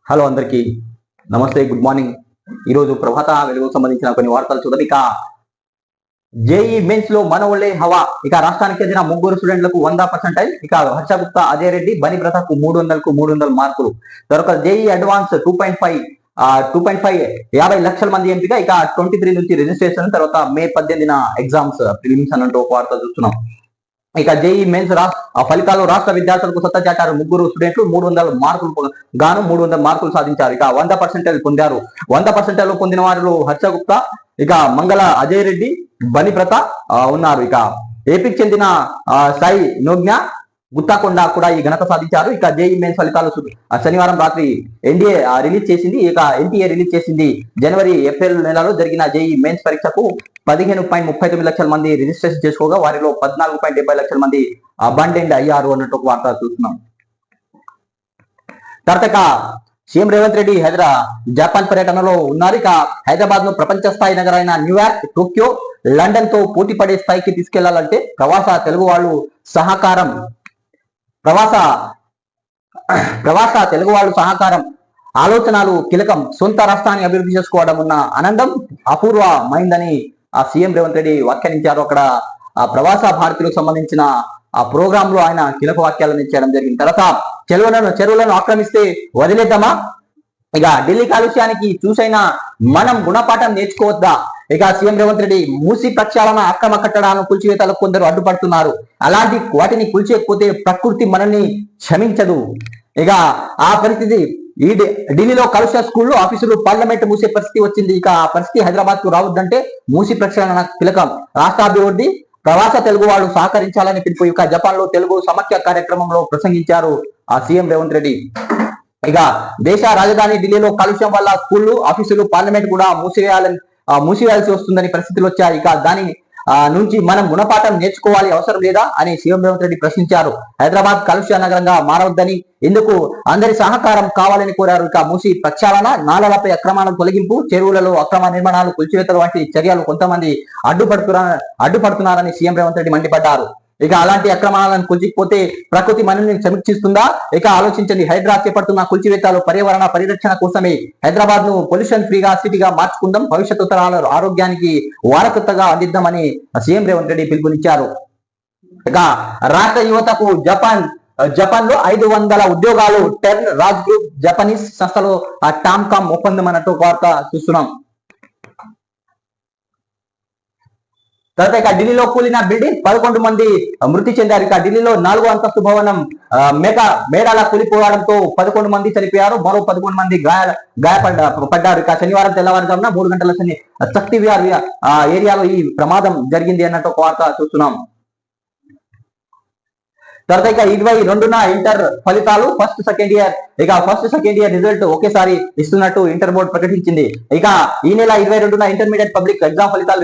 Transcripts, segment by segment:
Hello అందరికీ నమస్తే, good morning. ఈరోజు ప్రభాత వెలుగుకు సంబంధించిన కొన్ని వార్తలు చూద్దాం. ఇక జేఈ మెయిన్స్ లో మనోళ్ళే హవా. ఇక రాష్ట్రానికి చెందిన ముగ్గురు స్టూడెంట్లకు 100%. ఇక హర్ష గుప్తా, అజయ్ రెడ్డి, బని ప్రతాప్ 300 మార్కులు. తర్వాత జేఈ అడ్వాన్స్ 2.5 50 లక్షల మంది ఎంపిక. ఇక 23 నుంచి రిజిస్ట్రేషన్. తర్వాత మే 18న ఎగ్జామ్స్ ప్రిలిమ్స్ అన్నట్టు ఒక వార్త చూస్తున్నాం. ఇక జేఈ మెయిన్స్ ఫలితాలు రాష్ట్ర విద్యార్థులకు సత్తా చాటారు. ముగ్గురు స్టూడెంట్లు 300 మార్కులు గాను 300 మార్కులు సాధించారు. ఇక 100% పొందారు. 100% పొందిన వారిలో హర్ష గుప్తా, ఇక మంగళ అజయ్ రెడ్డి, బని ప్రతాప్ ఉన్నారు. ఇక ఏపీకి చెందిన సాయి నోజ్ఞ గుత్తాకొండ కూడా ఈ ఘనత సాధించారు. ఇక జేఈ మెయిన్స్ ఫలితాలు శనివారం రాత్రి ఎన్డీఏ రిలీజ్ చేసింది. ఇక ఎన్టీఏ రిలీజ్ చేసింది. జనవరి ఏప్రిల్ నెలలో జరిగిన జేఈ మెయిన్స్ పరీక్షకు 15.39 లక్షల మంది రిజిస్ట్రేషన్ చేసుకోగా వారిలో 14.70 లక్షల మంది అబాండెండ్ అయ్యారు అన్నట్టు ఒక వార్త చూస్తున్నాం. తర్వాత సీఎం రేవంత్ రెడ్డి జపాన్ పర్యటనలో ఉన్నారు. ఇక హైదరాబాద్ ను ప్రపంచ స్థాయి నగరైన న్యూయార్క్, టోక్యో, లండన్ తో పోటీ పడే స్థాయికి తీసుకెళ్లాలంటే ప్రవాస తెలుగు వాళ్ళు సహకారం ఆలోచనలు కీలకం. సొంత రాష్ట్రాన్ని అభివృద్ధి చేసుకోవడం ఉన్న ఆనందం అపూర్వమైందని సీఎం రేవంత్ రెడ్డి వ్యాఖ్యానించారు. అక్కడ ప్రవాస భారతీయులకు సంబంధించిన ఆ ప్రోగ్రామ్ లో ఆయన కీలక వాక్యాలను ఇచ్చడం జరిగింది. తర్వాత చెరువులను ఆక్రమిస్తే వదిలేద్దామా? ఇక ఢిల్లీ కాలుష్యానికి చూసైనా మనం గుణపాఠం నేర్చుకోవద్దా? ఇక సీఎం రేవంత్ రెడ్డి మూసి ప్రక్షాళన, అక్రమ కట్టడాలను కూల్చివేతలకు కొందరు అడ్డుపడుతున్నారు. అలాంటి వాటిని కూల్చేయకపోతే ప్రకృతి మనల్ని క్షమించదు. ఇక ఆ పరిస్థితి ఈ ఢిల్లీలో కలుష స్కూళ్లు, ఆఫీసులు, పార్లమెంట్ మూసే పరిస్థితి వచ్చింది. ఇక ఆ పరిస్థితి హైదరాబాద్ కు రావద్దంటే మూసి ప్రక్షాళన కీలకం. రాష్ట్రాభివృద్ధి ప్రవాస తెలుగు వాళ్ళు సహకరించాలని పిలుపు. ఇక జపాన్ లో తెలుగు సమాఖ్య కార్యక్రమంలో ప్రసంగించారు ఆ సీఎం రేవంత్ రెడ్డి. ఇక దేశ రాజధాని ఢిల్లీలో కాలుష్యం వల్ల స్కూళ్లు, ఆఫీసులు, పార్లమెంట్ కూడా మూసివేయాల్సి వస్తుందని పరిస్థితులు వచ్చాయి. ఇక దాని నుంచి మనం గుణపాఠం నేర్చుకోవాలి అవసరం లేదా అని సీఎం రేవంత్ రెడ్డి ప్రశ్నించారు. హైదరాబాద్ కాలుష్య నగరంగా మారవద్దని, ఇందుకు అందరి సహకారం కావాలని కోరారు. ఇక మూసి ప్రక్షాళన, నాలలపై అక్రమాలను తొలగింపు, చెరువులలో అక్రమ నిర్మాణాలు, కూల్చివేతలు వంటి చర్యలు కొంతమంది అడ్డుపడుతున్నారని సీఎం రేవంత్ రెడ్డి మండిపడ్డారు. ఇక అలాంటి అక్రమాలను కూల్చిపోతే ప్రకృతి మనల్ని సమీక్షిస్తుందా? ఇక ఆలోచించండి. హైదరాబాద్ చేపడుతున్న కూల్చివేతలు పర్యావరణ పరిరక్షణ కోసమే. హైదరాబాద్ ను పొల్యూషన్ ఫ్రీగా సిటీగా మార్చుకుందాం, భవిష్యత్తు తరాల ఆరోగ్యానికి వారసత్వంగా అందిద్దామని సీఎం రేవంత్ రెడ్డి పిలుపునిచ్చారు. ఇక రాష్ట్ర యువతకు జపాన్ లో 500 ఉద్యోగాలు. టెర్న్ రాజ్ గ్రూప్ జపనీస్ సంస్థలో టామ్కామ్ ఒప్పందం అన్నట్టు వార్త చూస్తున్నాం. తర్వాత ఇక ఢిల్లీలో కూలిన బిల్డింగ్, 11 మంది మృతి చెందారు. ఇక ఢిల్లీలో 4వ అంతస్తు భవనం మేడాల కూలిపోవడంతో 11 మంది చనిపోయారు, మరో 11 మంది గాయపడ్డారు. ఇక శనివారం తెల్లవారుజామున 3 గంటల శక్తి విహార్ ఏరియాలో ఈ ప్రమాదం జరిగింది అన్నట్టు ఒక వార్త చూస్తున్నాం. తర్వాత ఇక 22న ఇంటర్ ఫలితాలు ఫస్ట్ సెకండ్ ఇయర్ రిజల్ట్ ఒకేసారి ఇస్తున్నట్టు ఇంటర్ బోర్డు ప్రకటించింది. ఇక ఈ నెల 22న ఇంటర్మీడియట్ పబ్లిక్ ఎగ్జామ్ ఫలితాలు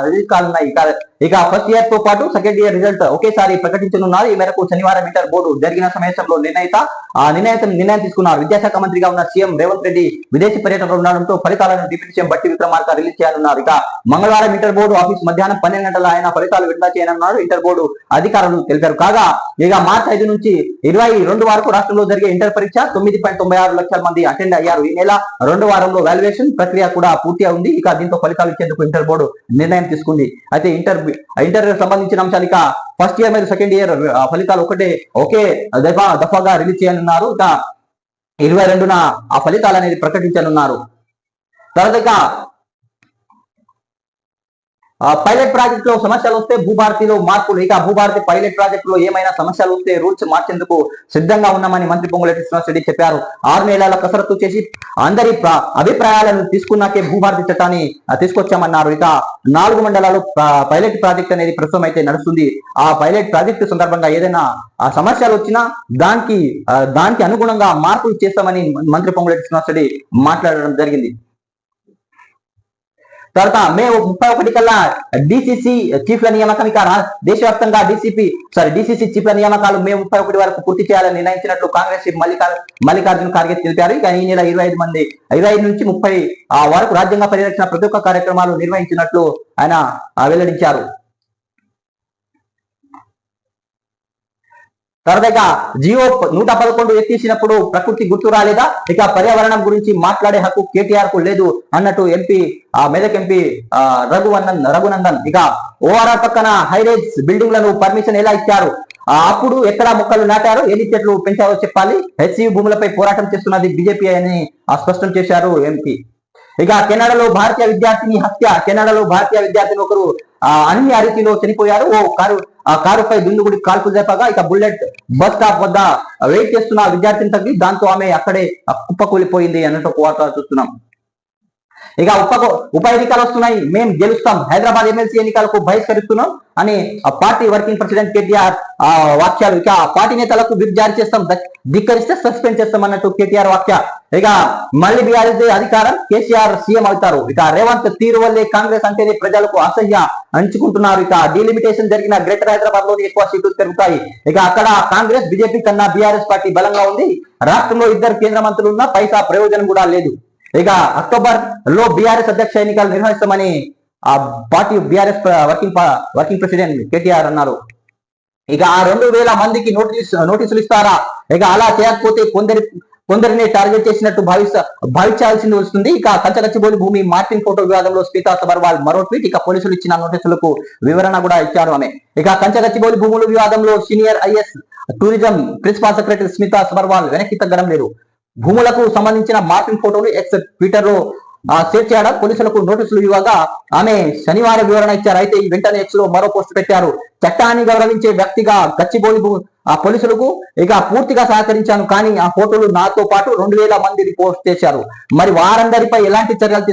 రిలీజ్ కానున్నాయి. ఇక ఫస్ట్ ఇయర్ తో పాటు సెకండ్ ఇయర్ రిజల్ట్ ఒకేసారి ప్రకటించనున్నారు. ఈ మేరకు శనివారం ఇంటర్ బోర్డు జరిగిన సమావేశంలో నిర్ణయం తీసుకున్నారు. విద్యాశాఖ మంత్రిగా ఉన్న సీఎం రేవంత్ రెడ్డి విదేశీ పర్యటనలో ఉండడంతో ఫలితాలను డిప్యూటీ సీఎం బట్టి విక్రమార్క రిలీజ్ చేయనున్నారు. ఇక మంగళవారం ఇంటర్ బోర్డు ఆఫీస్ మధ్యాహ్నం 12 గంటల ఆయన ఫలితాలు విడుదల చేయనున్నారు ఇంటర్ బోర్డు అధికారులు తెలిపారు. కాగా ఇక మార్చి 5 నుంచి 22 వరకు రాష్ట్రంలో జరిగే ఇంటర్ పరీక్ష 9.96 లక్షల మంది అటెండ్ అయ్యారు. ఈ నెల 2వ వారంలో వాల్యుయేషన్ ప్రక్రియ కూడా పూర్తి ఉంది. ఇక దీంతో ఫలితాలు ఇచ్చేందుకు ఇంటర్ బోర్డు నిర్ణయం తీసుకుంది. అయితే ఇంటర్ సంబంధించిన అంశాలు ఇక ఫస్ట్ ఇయర్ మరియు సెకండ్ ఇయర్ ఫలితాలు ఒకే దఫాగా రిలీజ్ చేయనున్నారు. ఇక 22న ఆ ఫలితాలు అనేది ప్రకటించనున్నారు. తర్వాత ఇక పైలట్ ప్రాజెక్ట్ లో సమస్యలు వస్తే భూభారతిలో మార్పులు. ఇక భూభారతి పైలట్ ప్రాజెక్ట్ లో ఏమైనా సమస్యలు వస్తే రూల్స్ మార్చేందుకు సిద్ధంగా ఉన్నామని మంత్రి పొంగులేటి శ్రీనివాసరెడ్డి చెప్పారు. 6 నెలల కసరత్తు చేసి అందరి అభిప్రాయాలను తీసుకున్నాకే భూభారతి చట్టాన్ని తీసుకొచ్చామన్నారు. ఇక 4 మండలాలు పైలట్ ప్రాజెక్ట్ అనేది ప్రస్తుతం అయితే నడుస్తుంది. ఆ పైలట్ ప్రాజెక్టు సందర్భంగా ఏదైనా సమస్యలు వచ్చినా దానికి అనుగుణంగా మార్పులు చేస్తామని మంత్రి పొంగులేటి శ్రీనివాసరెడ్డి మాట్లాడడం జరిగింది. తర్వాత మే 31 కల్లా డిసిసి చీఫ్ల నియామకం. ఇక దేశవ్యాప్తంగా డిసిసి చీఫ్ల నియామకాలు మే 31 వరకు పూర్తి చేయాలని నిర్ణయించినట్లు కాంగ్రెస్ చీఫ్ మల్లికార్జున ఖార్గే తెలిపారు. ఇక ఈ నెల 25 నుంచి 30 వరకు రాజ్యాంగ పరిరక్షణ ప్రతి ఒక్క కార్యక్రమాలు నిర్వహించినట్లు ఆయన వెల్లడించారు. తర్వాత జియో 111 ఎత్తేసినప్పుడు ప్రకృతి గుర్తు రాలేదా? ఇక పర్యావరణం గురించి మాట్లాడే హక్కు కేటీఆర్ కు లేదు అన్నట్టు ఎంపీ మెదక్ ఎంపీ రఘునందన్. ఇక ఓఆర్ఆర్ పక్కన హైరేజ్ బిల్డింగ్లను పర్మిషన్ ఎలా ఇచ్చారు? అప్పుడు ఎక్కడ మొక్కలు నాటారు? ఎన్ని చెట్లు పెంచారో చెప్పాలి. హెచ్సియు భూములపై పోరాటం చేస్తున్నది బీజేపీ అని స్పష్టం చేశారు ఎంపీ. ఇక కెనడాలో భారతీయ విద్యార్థిని హత్య. కెనడాలో భారతీయ విద్యార్థిని ఒకరు అన్ని అరితిలో చనిపోయారు. కారుపై దుందుగుడి కాల్పు జరపగా ఇక బుల్లెట్ బస్ స్టాప్ వద్ద వెయిట్ చేస్తున్న విద్యార్థిని తగ్గి దాంతో ఆమె అక్కడే కుప్పకూలిపోయింది అన్నట్టు ఒక వార్త చూస్తున్నాం. ఇక ఉప ఎన్నికలు వస్తున్నాయి, మేం గెలుస్తాం, హైదరాబాద్ ఎమ్మెల్సీ ఎన్నికలకు బహిష్కరిస్తున్నాం అని పార్టీ వర్కింగ్ ప్రెసిడెంట్ కేటీఆర్ వాక్యాలు. ఇక పార్టీ నేతలకు విప్ జారీ చేస్తాం, ధిక్కరిస్తే సస్పెండ్ చేస్తాం అన్నట్టు కేటీఆర్ వాక్య. ఇక మళ్ళీ బీఆర్ఎస్ అధికారం, కేసీఆర్ సీఎం అవుతారు. ఇక రేవంత్ తీరు వల్లే కాంగ్రెస్ అంటేనే ప్రజలకు అసహ్య అంచుకుంటున్నారు. ఇక డీలిమిటేషన్ జరిగిన గ్రేటర్ హైదరాబాద్ లోని ఎక్కువ సీట్లు పెరుగుతాయి. ఇక అక్కడ కాంగ్రెస్ బీజేపీ కన్నా బీఆర్ఎస్ పార్టీ బలంగా ఉంది. రాష్ట్రంలో 2 కేంద్ర మంత్రులు ఉన్నా పైసా ప్రయోజనం కూడా లేదు. ఇక అక్టోబర్ లో బీఆర్ఎస్ అధ్యక్ష ఎన్నికలు నిర్వహిస్తామని ఆ party BRS working president KTR అన్నారు. ఇక ఆ 2000 మందికి నోటీసులు ఇస్తారా? ఇక అలా చేయకపోతే కొందరిని టార్గెట్ చేసినట్టు భావించాల్సి వస్తుంది. ఇక కంచగచ్చిబౌలి భూమి మార్టిన్ ఫోటో వివాదంలో స్మితా సబర్వాల్ మరో ట్వీట్. ఇక పోలీసులు ఇచ్చిన నోటీసులకు వివరణ కూడా ఇచ్చారు ఆమె. ఇక కంచగచ్చిబౌలి భూముల వివాదంలో senior IAS tourism principal secretary Smita Sabharwal వెనక్కి తగ్గడం లేదు. భూములకు సంబంధించిన మార్టిన్ ఫోటోలు ఎక్స్ ట్విట్టర్ లో షేర్ చేయడం, పోలీసులకు నోటీసులు ఇవ్వగా ఆమె శనివారం వివరణ ఇచ్చారు. అయితే ఈ వెంటనే ఎక్స్ లో మరో పోస్ట్ పెట్టారు. చట్టాన్ని గౌరవించే వ్యక్తిగా గచ్చిబౌలి పోలీసులకు ఇక పూర్తిగా సహకరించాను, కానీ ఆ ఫోటోలు నాతో పాటు 2000 మంది పోస్ట్ చేశారు. మరి వారందరిపై ఎలాంటి చర్యలు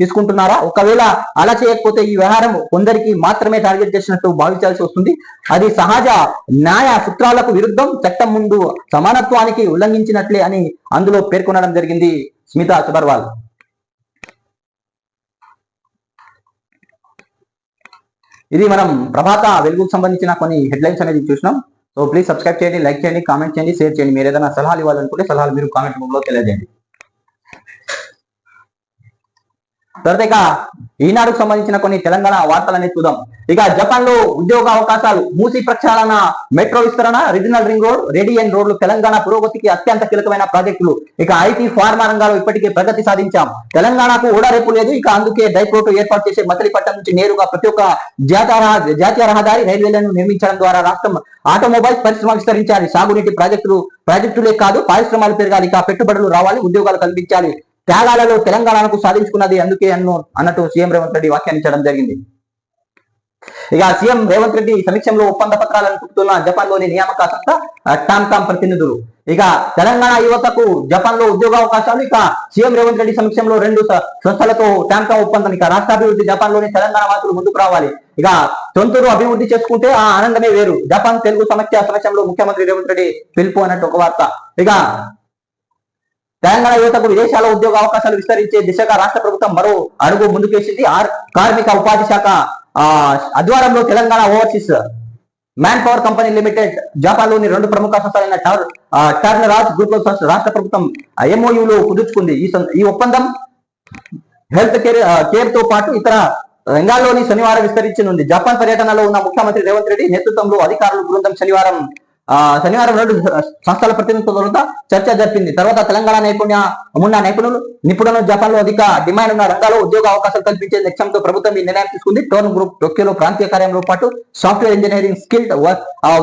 తీసుకుంటున్నారా? ఒకవేళ అలా చేయకపోతే ఈ వ్యవహారం కొందరికి మాత్రమే టార్గెట్ చేసినట్టు భావించాల్సి వస్తుంది. అది సహజ న్యాయ సూత్రాలకు విరుద్ధం, చట్టం ముందు సమానత్వానికి ఉల్లంఘించినట్లే అని అందులో పేర్కొనడం జరిగింది స్మితా సబర్వాల్. ఇది మనం ప్రభాత వెలుగుకు సంబంధించిన కొన్ని హెడ్లైన్స్ అనేది చూసినాం. సో ప్లీజ్ సబ్స్క్రైబ్ చేయండి, లైక్ చేయండి, కామెంట్ చేయండి, షేర్ చేయండి. మీరు ఏదైనా సలహాలు ఇవ్వాలనుకుంటే సలహాలు మీరు కామెంట్ రూమ్ లో తెలియజేయండి. తర్వాత ఈనాడుకు సంబంధించిన కొన్ని తెలంగాణ వార్తలనే చూద్దాం. ఇక జపాన్ లో ఉద్యోగ అవకాశాలు, మూసీ ప్రక్షాళన, మెట్రో విస్తరణ, రీజనల్ రింగ్ రోడ్, రేడియన్ రోడ్లు తెలంగాణ పురోగతికి అత్యంత కీలకమైన ప్రాజెక్టులు. ఇక ఐటీ ఫార్మా రంగాల్లో ఇప్పటికే ప్రగతి సాధించాం. తెలంగాణకు ఓడరేపు లేదు. ఇక అందుకే డైపోర్టు ఏర్పాటు చేసే మచిలీపట్నం నుంచి నేరుగా ప్రతి ఒక్క జాతీయ రహదారి, రైల్వేలను నిర్మించడం ద్వారా రాష్ట్రం ఆటోమొబైల్స్ పరిశ్రమ విస్తరించాలి. సాగునీటి ప్రాజెక్టులే కాదు, పరిశ్రమలు పెరగాలి. ఇక పెట్టుబడులు రావాలి, ఉద్యోగాలు కల్పించాలి. త్యాగాలలో తెలంగాణకు సాధించుకున్నది అందుకే అన్నట్టు సీఎం రేవంత్ రెడ్డి వ్యాఖ్యానించడం జరిగింది. ఇక సీఎం రేవంత్ రెడ్డి సమీక్షంలో ఒప్పంద పత్రాలను చూపుతున్న జపాన్ లోని నియామక సంస్థ టామ్కామ్ ప్రతినిధులు. ఇక తెలంగాణ యువతకు జపాన్ లో ఉద్యోగ అవకాశాలు. ఇక సీఎం రేవంత్ రెడ్డి సమీక్షంలో 2 సంస్థలతో టామ్కామ్ ఒప్పందం. ఇక రాష్ట్రాభివృద్ధి, జపాన్ లోని తెలంగాణ వాసులు ముందుకు రావాలి. ఇక సొంతూరు అభివృద్ధి చేసుకుంటే ఆ ఆనందమే వేరు. జపాన్ తెలుగు సమక్షంలో ముఖ్యమంత్రి రేవంత్ రెడ్డి పిలుపు అన్నట్టు ఒక వార్త. ఇక తెలంగాణ యువతకు విదేశాల ఉద్యోగ అవకాశాలు విస్తరించే దిశగా రాష్ట్ర ప్రభుత్వం మరో అడుగు ముందుకేసింది. కార్మిక ఉపాధి శాఖ ఆధ్వర్యంలో Telangana overseas man power company limited, Japan లోని 2 ప్రముఖ సంస్థలైన టర్న్ రాజ్ గ్రూప్ లో రాష్ట్ర ప్రభుత్వం ఎంఓయూలు కుదుర్చుకుంది. ఈ ఒప్పందం హెల్త్ కేర్ తో పాటు ఇతర రంగాల్లోని శనివారం విస్తరించనుంది. జపాన్ పర్యటనలో ఉన్న ముఖ్యమంత్రి రేవంత్ రెడ్డి నేతృత్వంలో అధికారుల బృందం శనివారం 2 సంస్థల ప్రతినిధులతో చర్చ జరిపింది. తర్వాత తెలంగాణ నిపుణులు జపాన్ లో అధిక డిమాండ్ ఉన్న రంగాల్లో ఉద్యోగ అవకాశాలు కల్పించే లక్ష్యంతో ప్రభుత్వం ఈ నిర్ణయం తీసుకుంది. టోన్ గ్రూప్ టోక్యోలో ప్రాంతీయ కార్యంలో పాటు సాఫ్ట్వేర్ ఇంజనీరింగ్, స్కిల్డ్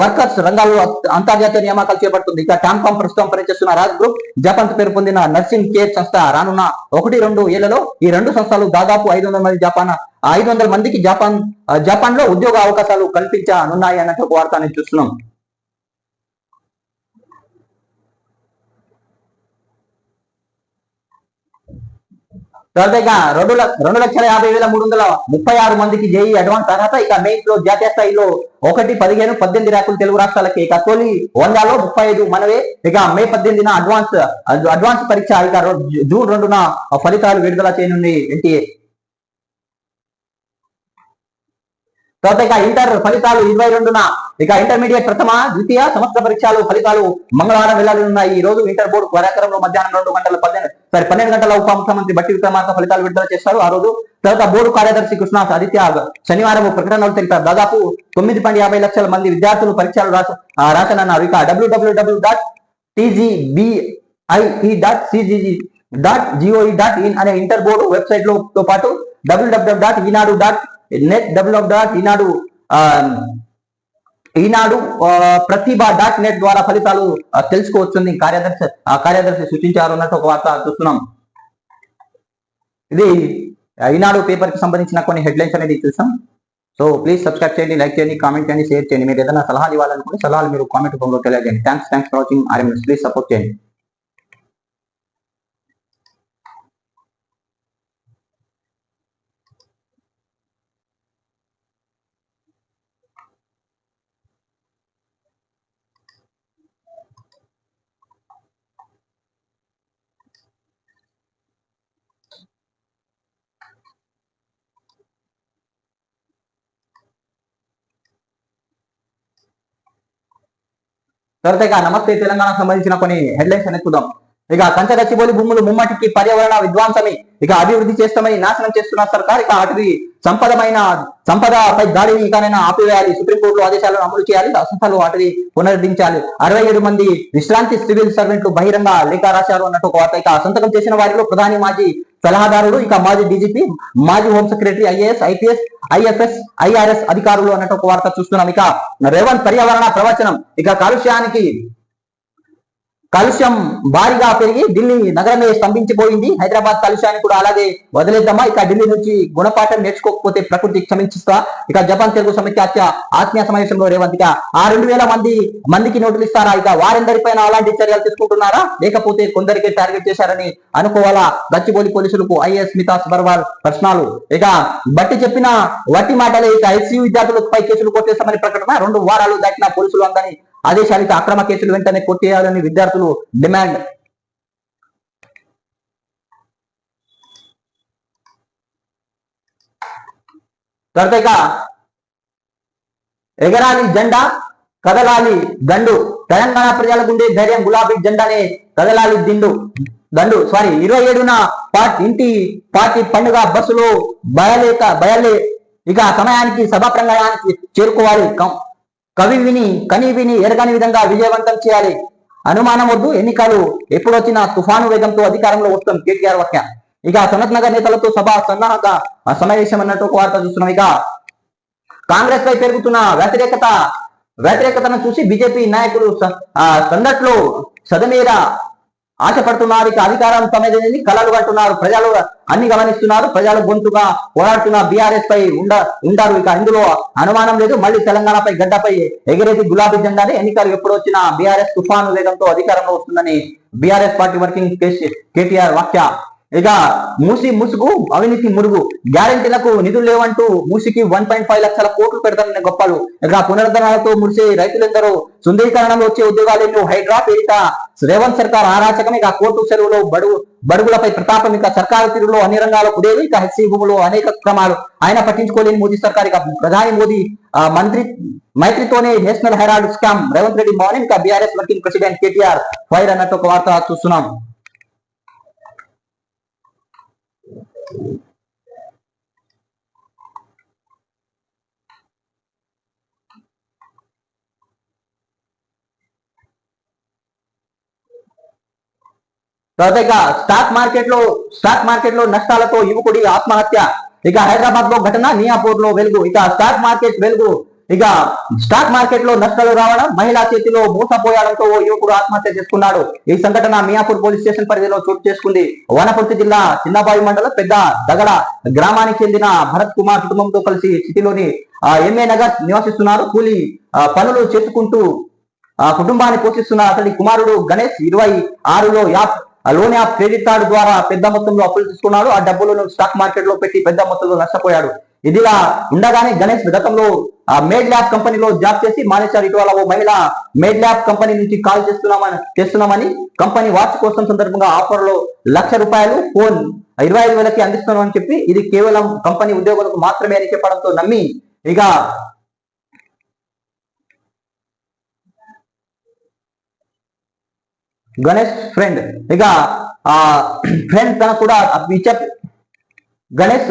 వర్కర్స్ రంగాల్లో అంతర్జాతీయ నియామకాలు చేపడుతుంది. ఇక టామ్కామ్ ప్రస్తుతం పనిచేస్తున్న రాజ్ గ్రూప్ జపాన్ పేరు పొందిన నర్సింగ్ కేర్ సంస్థ రానున్న 1-2 ఏళ్లలో ఈ 2 సంస్థలు దాదాపు 500 మందికి జపాన్ లో ఉద్యోగ అవకాశాలు కల్పించనున్నాయి అన్నట్టు ఒక వార్తని చూస్తున్నాం. తర్వాత 2,50,336 మందికి జేఈ అడ్వాన్స్ అర్హత. ఇక మెయిన్స్ లో జాతీయ స్థాయిలో 1, 15, 18 ర్యాంకులు తెలుగు రాష్ట్రాలకి. ఇక తొలి 100లో 35 మనవే. ఇక మే 18న అడ్వాన్స్ పరీక్ష. ఇక జూన్ 2న ఫలితాలు విడుదల చేయనుంది ఎన్టీఏ. తర్వాత ఇక ఇంటర్ ఫలితాలు 22న. ఇక ఇంటర్మీడియట్ ప్రథమ, ద్వితీయ సంవత్సర పరీక్షలు ఫలితాలు మంగళవారం వెళ్లాలి ఉన్నాయి. ఈ రోజు ఇంటర్ బోర్డు కార్యక్రమంలో మధ్యాహ్నం 2 గంటల సరే 12 గంటల ఉప ముఖ్యమంత్రి బట్టి విక్రమార్క ఫలితాలు విడుదల చేస్తారు ఆ రోజు. తర్వాత బోర్డు కార్యదర్శి కృష్ణ ఆదిత్య శనివారం ప్రకటనలు తెలిపారు. దాదాపు 9.50 లక్షల మంది విద్యార్థులు పరీక్షలు రాశానన్నారు. ఇక www.tgbi.cgg.gov.in అనే ఇంటర్ బోర్డు వెబ్సైట్ తో పాటు www.inaadu.net ఈనాడు ప్రతిభ.net ద్వారా ఫలితాలు తెలుసుకోవచ్చని కార్యదర్శి సూచించారు అన్నట్టు ఒక వార్త చూస్తున్నాం. ఇది ఈనాడు పేపర్ కి సంబంధించిన కొన్ని హెడ్లైన్స్ అనేది చూసాం. సో ప్లీజ్ సబ్స్క్రైబ్ చేయండి, లైక్ చేయండి, కామెంట్ చేయండి, షేర్ చేయండి. మీరు ఏదైనా సలహాలు ఇవ్వాలనుకుంటే సలహాలు మీరు కామెంట్ రూపంలో తెలియజేయండి. Thanks for watching RM news. Please support చేయండి. తర్వాత ఇక నమస్తే తెలంగాణకు సంబంధించిన కొన్ని హెడ్లైన్స్ అనేది చూద్దాం. ఇక కంచగచ్చిబౌలి భూములు ముమ్మటికి పర్యావరణ విధ్వంసమే ఇక అభివృద్ధి చేస్తామని నాశనం చేస్తున్న సర్కార్ ఇక అటవీ సంపదపై దాడిని ఇకనైనా ఆపివేయాలి. సుప్రీంకోర్టులో ఆదేశాలను అమలు చేయాలి. అసలు అటవీ పునరుద్ధరించాలి. 67 మంది విశ్రాంతి సివిల్ సర్వెంట్లు బహిరంగ లేఖ రాశారు అన్నట్టు ఒక వార్త. ఇక సంతకం చేసిన వారిలో ప్రధాని, మాజీ సలహాదారుడు, ఇక మాజీ డీజీపీ, మాజీ home secretary, IAS, IPS, IFS, IRS అధికారులు అన్నట్టు ఒక వార్త చూస్తున్నాం. ఇక రేవంత్ పర్యావరణ ప్రవచనం. ఇక కాలుష్యం భారీగా పెరిగి ఢిల్లీ నగరమే స్తంభించిపోయింది. హైదరాబాద్ కాలుష్యాన్ని కూడా అలాగే వదిలేద్దామా? ఇక ఢిల్లీ నుంచి గుణపాఠం నేర్చుకోకపోతే ప్రకృతి క్షమించిస్తా. ఇక జపాన్ తెలుగు సమైక్య ఆత్మీయ సమావేశంలో రేవంత్ ఇక 2,000 మందికి నోటీసులు ఇస్తారా? ఇక వారందరిపైన అలాంటి చర్యలు తీసుకుంటున్నారా, లేకపోతే కొందరికి టార్గెట్ చేశారని అనుకోవాలా? గచ్చిబౌలి పోలీసులకు ఐఏఎస్ స్మితా సబర్వాల్ ప్రశ్నలు. ఇక బట్టి చెప్పిన వట్టి మాటలే. ఇక హెచ్సియు విద్యార్థులపై కేసులు కొట్టేస్తామని ప్రకటన. 2 వారాలు దాటిన పోలీసులు అందని ఆదేశాలు. అక్రమ కేసులు వెంటనే కొట్టేయాలని విద్యార్థులు డిమాండ్. తర్వాత ఎగరాలి జెండా, కదలాలి దండు. తెలంగాణ ప్రజల గుండె ధైర్యం గులాబీ జెండానే కదలాలి దండు. 27న ఇంటి పార్టీ పండుగ బస్సులో బయలే. ఇక సమయానికి సభా ప్రాంగణానికి చేరుకోవాలి. కని విని ఎరగని విధంగా విజయవంతం చేయాలి. అనుమానం వద్దు, ఎన్నికలు ఎప్పుడొచ్చినా తుఫాను వేగంతో అధికారంలో వస్తాం కేటీఆర్ వాక్య. ఇక సనత్ నగర్ నేతలతో సభ సన్నాహక సమావేశం అన్నట్టు ఒక వార్త చూస్తున్నాం. ఇక కాంగ్రెస్ పై పెరుగుతున్న వ్యతిరేకతను చూసి బీజేపీ నాయకులు సందట్లో సదమేర ఆశపడుతున్నారు. ఇక అధికారం తమదని కలలు కంటున్నారు. ప్రజలు అన్ని గమనిస్తున్నారు. ప్రజలు గొంతుగా పోరాడుతున్న బీఆర్ఎస్ పై ఉండారు. ఇక ఇందులో అనుమానం లేదు. మళ్ళీ తెలంగాణపై గడ్డపై ఎగిరేది గులాబీ జెండానే. ఎన్నికలు ఎప్పుడు వచ్చినా బీఆర్ఎస్ తుఫాను వేగంతో అధికారంలో వస్తుందని బీఆర్ఎస్ పార్టీ వర్కింగ్ కేటీఆర్ వాక్య. ఇక మూసి ముసుగు, అవినీతి మురుగు, గ్యారెంటీలకు నిధులు లేవంటూ మూసికి 1.5 లక్షల కోట్లు పెడతామనే గొప్పలు. ఇక పునరుద్ధరణతో మురిసే రైతులందరూ సుందరీకరణలో వచ్చే ఉద్యోగాలు హైడ్రా పేరిట రేవంత్ సర్కార్ ఆరాచకం. ఇక కోర్టు చెరువులో బడుగులపై ప్రతాపం. ఇక సర్కారు తీరులో అన్ని రంగాల కుదేలు. ఇక హెచ్సి భూములు అనేక క్రమాలు ఆయన పట్టించుకోలేని మోదీ సర్కార్. ఇక ప్రధాని మోదీ మైత్రితోనే National Herald scam. Revanth Reddy morning. ఇక BRS working president KTR fire అన్నట్టు ఒక వార్త చూస్తున్నాం. తర్వాత ఇక స్టాక్ మార్కెట్ లో నష్టాలతో యువకుడి ఆత్మహత్య. ఇక హైదరాబాద్ లో ఘటన, మియాపూర్ లో వెలుగు. ఇక స్టాక్ మార్కెట్ లో నష్టాలు రావడం, మహిళా చేతిలో మోసపోయడంతో ఓ యువకుడు ఆత్మహత్య చేసుకున్నాడు. ఈ సంఘటన మియాపూర్ పోలీస్ స్టేషన్ పరిధిలో చోటు చేసుకుంది. వనపర్తి జిల్లా చిన్నబాయి మండలం పెద్ద దగడ గ్రామానికి చెందిన భరత్ కుమార్ కుటుంబంతో కలిసి సిటీలోని ఎంఏ నగర్ నివసిస్తున్నారు. కూలీ పనులు చేసుకుంటూ కుటుంబాన్ని పోషిస్తున్న అతడి కుమారుడు గణేష్ 26లో లోన్ యాప్ క్రెడిట్ కార్డు ద్వారా పెద్ద మొత్తంలో అప్పులు తీసుకున్నాడు. ఆ డబ్బులను స్టాక్ మార్కెట్ లో పెట్టి పెద్ద మొత్తంలో నష్టపోయాడు. ఇదిలా ఉండగానే గణేష్ గతంలో మేడ్ ల్యాబ్ కంపెనీలో జాబ్ చేసి మానేశారు. ఇటీవల ఓ మహిళ మేడ్ ల్యాబ్ కంపెనీ నుంచి కాల్ చేస్తున్నామని కంపెనీ వాచ్ కోసం సందర్భంగా ఆఫర్ లో ₹1,00,000 ఫోన్ 25,000కి అందిస్తున్నామని చెప్పి ఇది కేవలం కంపెనీ ఉద్యోగులకు మాత్రమే అని చెప్పడంతో నమ్మి ఇక గణేష్ ఫ్రెండ్ ఆ ఫ్రెండ్ తన కూడా గణేష్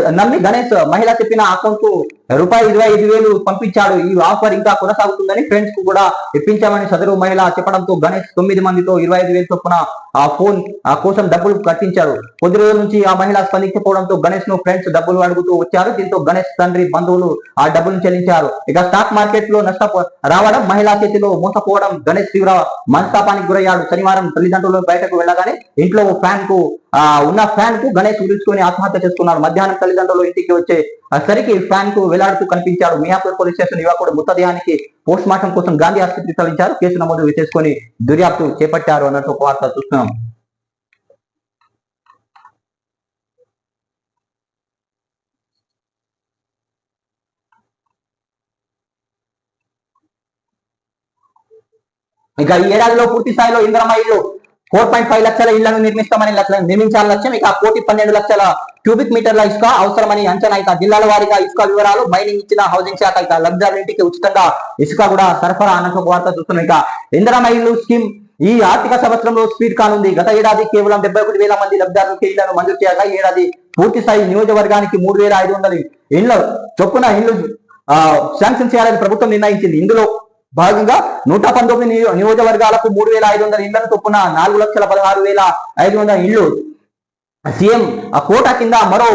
మహిళ చెప్పిన అకౌంట్ కు ₹25,000 పంపించాడు. ఈ ఆఫర్ ఇంకా కొనసాగుతుందని ఫ్రెండ్స్ కు కూడా ఇప్పించామని సదరు మహిళ చెప్పడంతో గణేష్ 9 మందితో 25,000 చొప్పున ఆ ఫోన్ కోసం డబ్బులు కట్టించారు. కొద్ది రోజుల నుంచి ఆ మహిళ స్పందించకపోవడంతో గణేష్ ను ఫ్రెండ్స్ డబ్బులు అడుగుతూ వచ్చారు. దీంతో గణేష్ తండ్రి బంధువులు ఆ డబ్బులు చెల్లించారు. ఇక స్టాక్ మార్కెట్ లో రావడం, మహిళా చేతిలో మోసపోవడం గణేష్ తీవ్ర మనస్తాపానికి గురయ్యాడు. శనివారం తల్లిదండ్రులు బయటకు వెళ్ళగానే ఇంట్లో ఉన్న ఫ్యాన్ కు గణేష్ ఉరుచుకొని ఆత్మహత్య చేసుకున్నాడు. మధ్యాహ్నం తల్లిదండ్రులు ఇంటికి వచ్చే సరికి ఫ్యాన్ కు వేలాడుతూ కనిపించాడు. మియాపూర్ పోలీస్ స్టేషన్ యువకుడు మృతదేహానికి పోస్ట్ మార్టం కోసం గాంధీ ఆసుపత్రికి తరలించారు. కేసు నమోదు చేసుకుని దర్యాప్తు చేపట్టారు అన్నట్టు ఒక వార్త చూస్తున్నాం. ఇక ఈ ఏడాదిలో పూర్తి స్థాయిలో ఇందిరమ్మ ఇల్లు 4.5 లక్షల ఇళ్లను నిర్మించాలని లక్ష్యం. ఇక 1,12 లక్షల క్యూబిక్ మీటర్ల ఇసుక అవసరమని అంచనా. ఇక జిల్లాల వారీగా ఇసుక వివరాలు, మైనింగ్ ఇచ్చిన హౌసింగ్ శాఖ. ఇక లబ్ధిదారుల ఉచితంగా ఇసుక కూడా సరఫరా అన్నట్టు ఒక వార్త చూస్తున్నాం. ఇక ఇందిరమ్మ ఇల్లు స్కీమ్ ఈ ఆర్థిక సంవత్సరంలో స్పీడ్ కానుంది. గత ఏడాది కేవలం 71,000 మంది లబ్ధిదారులకు ఇళ్లను మంజూరు చేయగా ఈ ఏడాది పూర్తి స్థాయి నియోజకవర్గానికి 3,500 ఇళ్ల చొప్పున ఇళ్లు శాంక్షన్ చేయాలని ప్రభుత్వం నిర్ణయించింది. ఇందులో భాగంగా 119 నియోజకవర్గాలకు 3,500 ఇళ్లను చొప్పున 4,16,500 ఇళ్లు సీఎం కోటా కింద మరో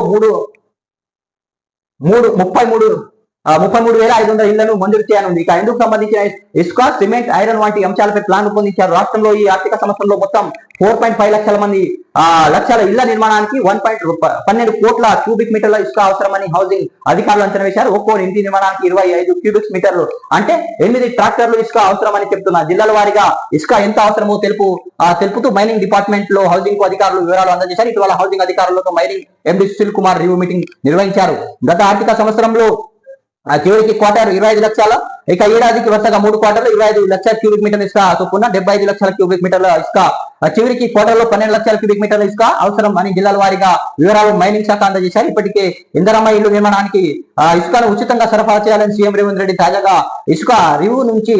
33,500 ఇళ్లను మంజూరు చేయనుంది. ఇక ఇందుకు సంబంధించిన ఇసుక, సిమెంట్, ఐరన్ వంటి అంశాలపై ప్లాన్ రూపొందించారు. రాష్ట్రంలో ఈ ఆర్థిక సంవత్సరంలో మొత్తం 4.5 లక్షల ఇళ్ల నిర్మాణానికి 1.12 కోట్ల క్యూబిక్ మీటర్ల ఇసుక అవసరమని హౌసింగ్ అధికారులు అంచనా వేశారు. ఒక్కో ఇంటి నిర్మాణానికి 25 క్యూబిక్ మీటర్లు అంటే 8 ట్రాక్టర్లు ఇసుక అవసరమని చెప్తున్నారు. జిల్లాల వారీగా ఇసుక ఎంత అవసరమో తెలుపుతూ మైనింగ్ డిపార్ట్మెంట్ లో హౌసింగ్ కు అధికారులు వివరాలు అందజేశారు. ఇటీవల హౌసింగ్ అధికారులతో mining MD Sushil Kumar review meeting నిర్వహించారు. గత ఆర్థిక సంవత్సరంలో చివరికి క్వార్టర్ 25 లక్షల, ఇక ఏడాదికి వరుసగా 3 క్వార్టర్లు 25 లక్షల క్యూబిక్ మీటర్ల ఇసుక చొప్పున 75 లక్షల క్యూబిక్ మీటర్ల ఇసుక, చివరికి క్వార్టర్లో 12 లక్షల క్యూబిక్ మీటర్ల ఇసుక అవసరం అని జిల్లాల వారీగా వివరాలు మైనింగ్ శాఖ అందజేశారు. ఇప్పటికే ఇందిరమ్మ ఇల్లు నిర్మాణానికి ఇసుకను ఉచితంగా సరఫరా చేయాలని సీఎం రేవంత్ రెడ్డి తాజాగా ఇసుక రివ్యూ నుంచి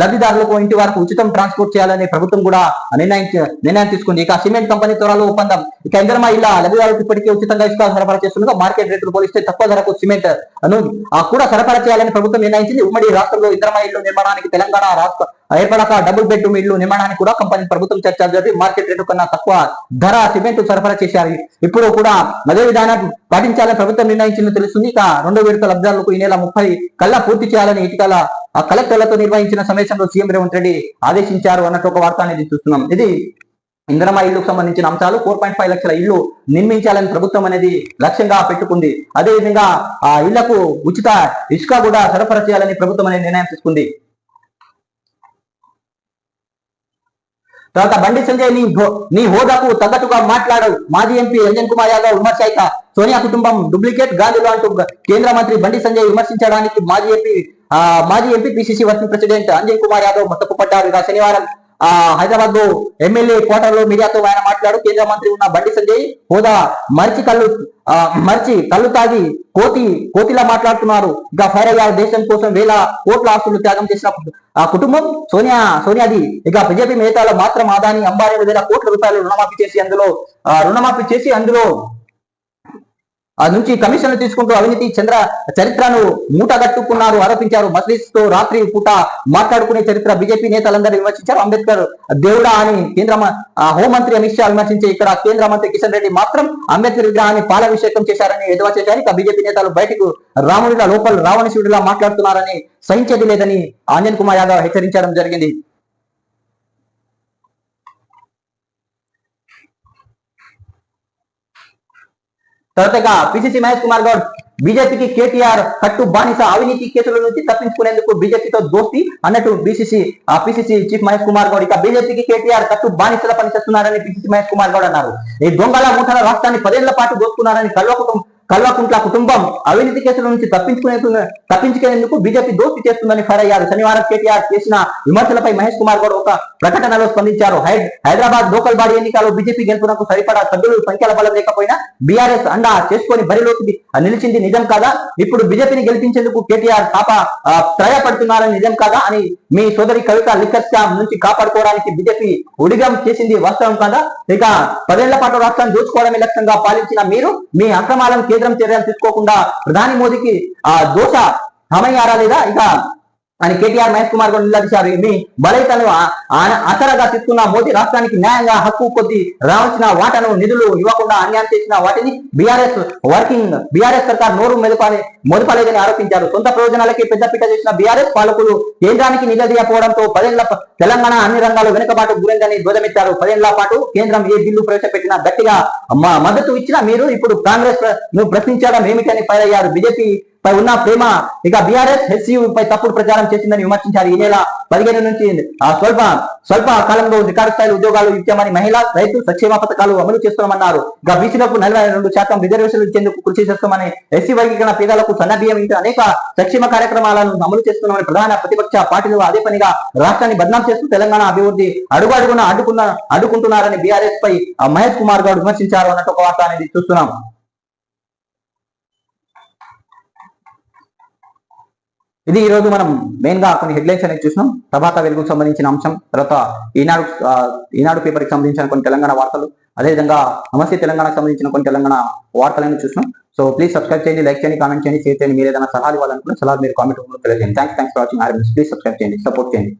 లబ్ధిదారులకు ఇంటి వరకు ఉచితం ట్రాన్స్పోర్ట్ చేయాలని ప్రభుత్వం కూడా నిర్ణయం తీసుకుంది. ఇక సిమెంట్ కంపెనీ త్వరలో ఒప్పందం. ఇక ఇందిరమ్మ ఇళ్ల లబ్ధిదారులకు ఇప్పటికే ఉచితంగా ఇసుక సరఫరా చేస్తుండగా మార్కెట్ రేట్లు పోలిస్తే తక్కువ ధరకు సిమెంట్ కూడా సరఫరా చేయాలని ప్రభుత్వం నిర్ణయించింది. ఉమ్మడి రాష్ట్రంలో ఇందిరమ్మ ఇళ్లు నిర్మాణానికి తెలంగాణ రాష్ట్ర ఏర్పడక డబుల్ బెడ్రూమ్ ఇళ్లు నిర్మాణానికి కూడా ప్రభుత్వం చర్చ జరిపి మార్కెట్ రేటు కన్నా తక్కువ ధర సిమెంట్ సరఫరా చేశారు. ఇప్పుడు కూడా అదే విధానం పాటించాలని ప్రభుత్వం నిర్ణయించిందని తెలుస్తుంది. ఇక 2వ విడత లబ్ధిదారులకు ఈ నెల 30 కల్లా పూర్తి చేయాలని ఇటీవల కలెక్టర్లతో నిర్వహించిన సమావేశంలో సీఎం రేవంత్ రెడ్డి ఆదేశించారు అన్నట్టు ఒక వార్త అనేది చూస్తున్నాం. ఇది ఇందిరమ్మ ఇళ్లకు సంబంధించిన అంశాలు. 4.5 లక్షల ఇళ్లు నిర్మించాలని ప్రభుత్వం అనేది లక్ష్యంగా పెట్టుకుంది. అదేవిధంగా ఆ ఇళ్లకు ఉచిత ఇసుక కూడా సరఫరా చేయాలని ప్రభుత్వం అనేది నిర్ణయం తీసుకుంది. తర్వాత బండి సంజయ్ నీ హోదాకు తగ్గట్టుగా మాట్లాడవు మాజీ ఎంపీ అంజన్ కుమార్ యాదవ్ విమర్శ. సోనియా కుటుంబం డూప్లికేట్ గాలిలో అంటూ కేంద్ర మంత్రి బండి సంజయ్ విమర్శించడానికి మాజీ MP PCC working president Anjan Kumar Yadav తప్పుపడ్డారు. ఇక శనివారం హైదరాబాద్ లో ఎమ్మెల్యే క్వార్టర్ లో మీడియాతో ఆయన మాట్లాడు కేంద్ర మంత్రి ఉన్న బండి సంజయ్ హోదా మర్చి కళ్ళు తాగి కోతిలా మాట్లాడుతున్నారు. ఇక ఫైర్ అయ్యారు. దేశం కోసం వేల కోట్ల ఆస్తులు త్యాగం చేసిన ఆ కుటుంబం సోనియాది. ఇక బీజేపీ నేతల మాత్రం అదాని అంబానీ వేల కోట్ల రూపాయలు రుణమాఫీ చేసి అందులో నుంచి కమిషన్లు తీసుకుంటూ అవినీతి చరిత్రను మూటగట్టుకున్నారు ఆరోపించారు. మజ్లిస్ తో రాత్రి పూట మాట్లాడుకునే చరిత్ర బీజేపీ నేతలందరూ విమర్శించారు. అంబేద్కర్ దేవుడా అని కేంద్ర హోంమంత్రి అమిత్ షా విమర్శించే ఇక్కడ కేంద్ర మంత్రి కిషన్ రెడ్డి మాత్రం అంబేద్కర్ విగ్రహాన్ని పాలాభిషేకం చేశారని ఎదువా చేశారు. ఇక బీజేపీ నేతలు బయటకు రాముడిలా లోపల రావణశివుడిలా మాట్లాడుతున్నారని సహించేది లేదని అంజన్ కుమార్ యాదవ్ హెచ్చరించడం జరిగింది. తర్వాత పిసిసి మహేష్ కుమార్ గౌడ్ బీజేపీకి కేటీఆర్ కట్టు బానిస అవినీతి కేసుల నుంచి తప్పించుకునేందుకు బీజేపీతో దోస్తి అన్నట్టు పిసిసి చీఫ్ మహేష్ కుమార్ గౌడ్. ఇక బీజేపీకి కేటీఆర్ కట్టు బానిసల పనిచేస్తున్నారని పిసిసి మహేష్ కుమార్ గౌడ్ అన్నారు. ఈ దొంగల ముఠాల రాష్ట్రాన్ని 10 ఏళ్ల పాటు దోచుకున్నారని కల్వకుంట్ల కుటుంబం అవినీతి కేసుల నుంచి తప్పించుకునేందుకు బీజేపీ దోస్తీ చేస్తుందని ఫైర్ అయ్యారు. శనివారం కేటీఆర్ చేసిన విమర్శలపై మహేష్ కుమార్ గౌడ్ ఒక ప్రకటనలో స్పందించారు. హైదరాబాద్ లోకల్ బాడీ ఎన్నికల్లో బీజేపీ గెలుపునకు సరిపడా సభ్యులు సంఖ్యల బలం లేకపోయినా బీఆర్ఎస్ అండా చేసుకొని బరిలోకి నిలిచింది నిజం కాదా? ఇప్పుడు బీజేపీని గెలిపించేందుకు కేటీఆర్ త్రయపడుతున్నారని నిజం కాదా అని మీ సోదరి కవిత లిక్కర్ స్కామ్ నుంచి కాపాడుకోవడానికి బీజేపీ ఉడిగం చేసింది వాస్తవం కాదా? ఇక 10 ఏళ్ల పాటు రాష్ట్రాన్ని దోచుకోవడమే లక్ష్యంగా పాలించిన మీరు మీ అక్రమాలను కేంద్రం చర్యలు తీసుకోకుండా ప్రధాని మోదీకి దోష హామయ్యారా లేదా ఇక అని కేటీఆర్ మహేష్ కుమార్ గౌడ్ నిలదీశారు. మీ బలైతను అసరగా తీసుకున్న మోదీ రాష్ట్రానికి న్యాయంగా హక్కు కొద్ది రావాల్సిన వాటను నిధులు ఇవ్వకుండా అన్యాయం చేసిన వాటిని బీఆర్ఎస్ సర్కార్ నోరు మెదపలేదని ఆరోపించారు. సొంత ప్రయోజనాలకి పెద్దపీట చేసిన బీఆర్ఎస్ పాలకులు కేంద్రానికి నిలదీయకపోవడంతో 10 ఏళ్ల తెలంగాణ అన్ని రంగాలు వెనుకబాటు గురైందని ధ్వజమెత్తారు. 10 ఏళ్ల పాటు కేంద్రం ఏ బిల్లు ప్రవేశపెట్టినా గట్టిగా మద్దతు ఇచ్చినా మీరు ఇప్పుడు కాంగ్రెస్ ప్రశ్నించడం ఏమిటని ఫైర్ అయ్యారు. బీజేపీ పై ఉన్న ప్రేమ ఇక బీఆర్ఎస్ హెచ్సియు పై తప్పుడు ప్రచారం చేసిందని విమర్శించారు. ఈ నెల 15 నుంచి స్వల్ప కాలంలో రికార్డు స్థాయిలో ఉద్యోగాలు ఇచ్చామని మహిళా రైతు సంక్షేమ పథకాలు అమలు చేస్తున్నామన్నారు. ఇక బీసీలకు 42% రిజర్వేషన్లు ఇచ్చేందుకు కృషి చేస్తామని, ఎస్సీ వర్గీకరణ పేదలకు సన్నబియ్యం ఇంటి అనేక సంక్షేమ కార్యక్రమాలను అమలు చేస్తున్నామని ప్రధాన ప్రతిపక్ష పార్టీలు అదే పనిగా రాష్ట్రాన్ని బద్నాం చేస్తూ తెలంగాణ అభివృద్ధి అడుగున అడ్డుకుంటున్నారని బీఆర్ఎస్ పై మహేష్ కుమార్ గౌడ్ విమర్శించారు అన్నట్టు ఒక వార్త అనేది చూస్తున్నాం. ఇది ఈ రోజు మనం మెయిన్ గా కొన్ని హెడ్లైన్స్ అనేది చూసినాం. ప్రభాత వెలుగుకు సంబంధించిన అంశం, తర్వాత ఈనాడు పేపర్కి సంబంధించిన కొన్ని తెలంగాణ వార్తలు, అదేవిధంగా నమస్తే తెలంగాణకు సంబంధించిన కొన్ని తెలంగాణ వార్తలను చూసినాం. సో ప్లీజ్ సబ్స్క్రైబ్ చేయండి, లైక్ చేయండి, కామెంట్ చేయండి, షేర్ చేయండి. మీరు ఏదైనా సలహాలు ఇవ్వాలనుకుంటే సలహాలు మీరు కామెంట్ రూపంలో తెలియజేయండి. Thanks for watching. Please subscribe చేయండి, సపోర్ట్ చేయండి.